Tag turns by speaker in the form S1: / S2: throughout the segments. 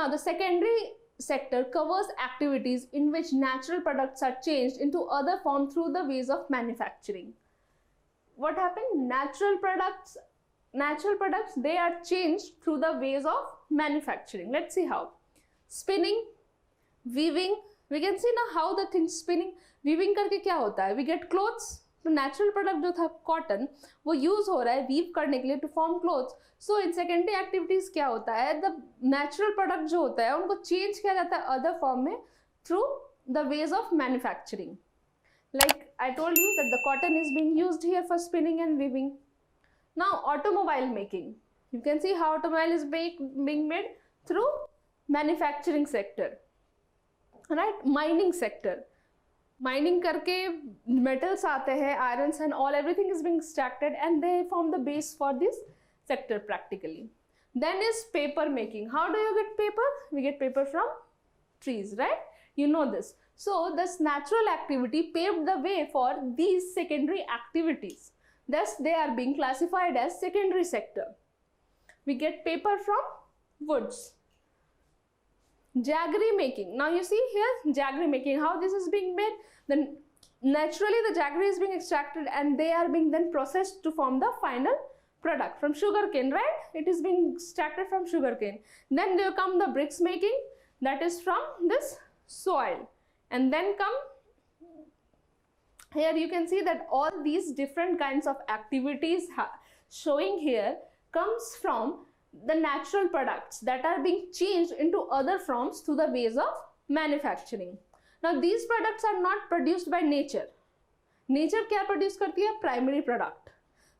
S1: Now the secondary sector covers activities in which natural products are changed into other form through the ways of manufacturing. What happened? Natural products, they are changed through the ways of manufacturing. Let's see how. Spinning, weaving, we can see now how the thing spinning, weaving करके क्या होता है? We get clothes. तो natural product जो था cotton वो use हो रहा है वीव करने के लिए to form clothes. So in secondary activities क्या होता है, द नेचुरल प्रोडक्ट जो होता है उनको चेंज किया जाता है अदर फॉर्म में through the ways of manufacturing. Like I told you that the cotton is being used here for spinning and weaving. Now automobile making, you can see how automobile is being made through manufacturing sector, right. Mining sector, mining करके metals आते हैं, irons and all, everything is being extracted and they form the base for this sector practically. Then is paper making. How do you get paper? We get paper from trees, right? You know this. So this natural activity paved the way for these secondary activities. Thus they are being classified as secondary sector. We get paper from woods. Jaggery making. Now you see here jaggery making, how this is being made. Then naturally the jaggery is being extracted and they are being then processed to form the final product from sugarcane, right? It is being extracted from sugarcane. Then there come the bricks making, that is from this soil. And then come here, you can see that all these different kinds of activities showing here comes from the natural products that are being changed into other forms through the ways of manufacturing. Now these products are not produced by nature. Nature क्या produce करती है? Primary product.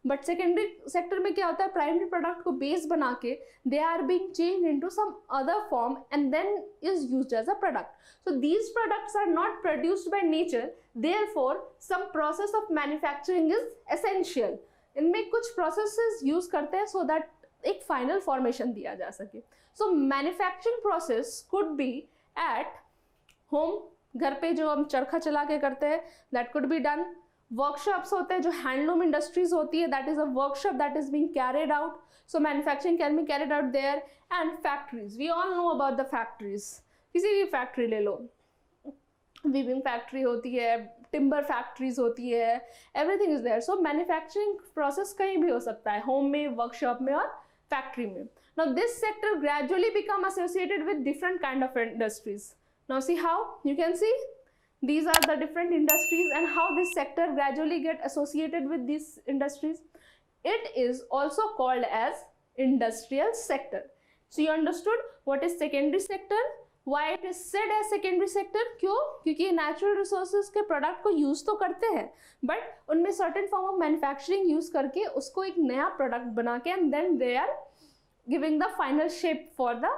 S1: But secondary sector में क्या होता है, primary product को base बना के they are being changed into some other form and then is used as a product. So these products are not produced by nature, therefore some process of manufacturing is essential. इनमें कुछ processes use करते हैं so that एक final formation दिया जा सके. So manufacturing process could be at home, घर पे जो हम चरखा चला के करते हैं, that could be done. Workshops होते हैं जो हैंडलूम इंडस्ट्रीज होती है, that is a workshop that is being carried out. So manufacturing can be carried out there. And factories, we all know about the factories. किसी भी factory ले लो, weaving factory होती है, टिम्बर फैक्ट्रीज होती है, everything is there. So manufacturing process कहीं भी हो सकता है, होम में, वर्कशॉप में और फैक्ट्री में. Now this sector gradually become associated with different kind of industries. Now see how, you can see these are the different industries and how this sector gradually get associated with these industries. It is also called as industrial sector. So you understood what is secondary sector, why it is said as secondary sector. क्यों? क्योंकि natural resources के product को use तो करते हैं but उनमें certain form of manufacturing use करके उसको एक नया product बना के and then they are giving the final shape for the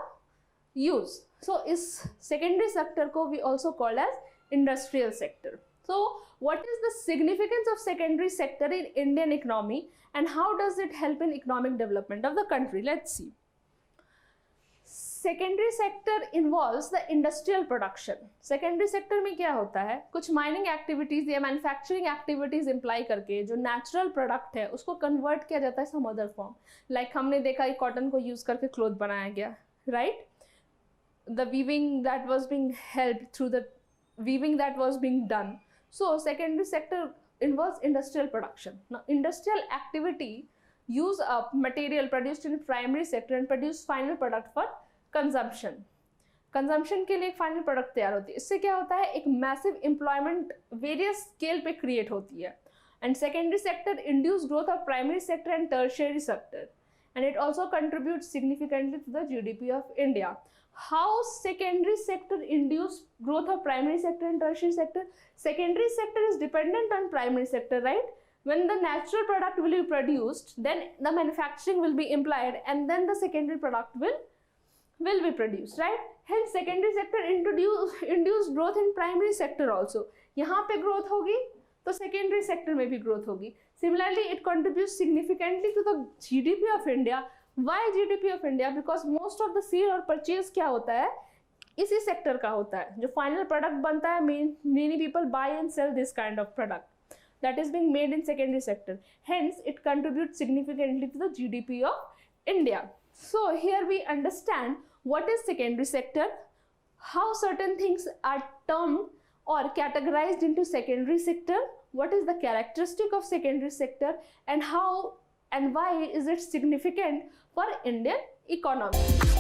S1: use. So इस secondary sector को we also call as industrial sector. So what is the significance of secondary sector in Indian economy and how does it help in economic development of the country? Let's see. Secondary sector involves the industrial production. Secondary sector में क्या होता है, कुछ mining activities या manufacturing activities imply करके जो natural product है उसको convert किया जाता है some other form. Like हमने देखा है cotton को use करके cloth बनाया गया, right? The weaving that was being helped through the weaving that was being done. So secondary sector involves industrial production. Now industrial activity use up material produced in primary sector and produce final product for consumption. Consumption के लिए एक final product तैयार होती है. इससे क्या होता है, एक massive employment various scale पे create होती है. And secondary sector induce growth of primary sector and tertiary sector. And it also contributes significantly to the GDP of India. How secondary sector induce growth of primary sector and tertiary sector? Secondary sector is dependent on primary sector, right? When the natural product will be produced, then the manufacturing will be implied and then the secondary product will be produced, right? Hence secondary sector induce growth in primary sector also. यहाँ पे growth होगी तो secondary sector में भी growth होगी. Similarly, it contributes significantly to the GDP of India. Why GDP of India? Because most of the sale और purchase क्या होता है, इसी सेक्टर का होता है. जो फाइनल प्रोडक्ट बनता है, many people buy and sell this kind of product that is being made in secondary sector. Hence it contributes significantly to the GDP of India. So here we understand what is secondary sector, how certain things are termed or categorized into secondary sector, what is the characteristic of secondary sector, and how and why is it significant for Indian economy.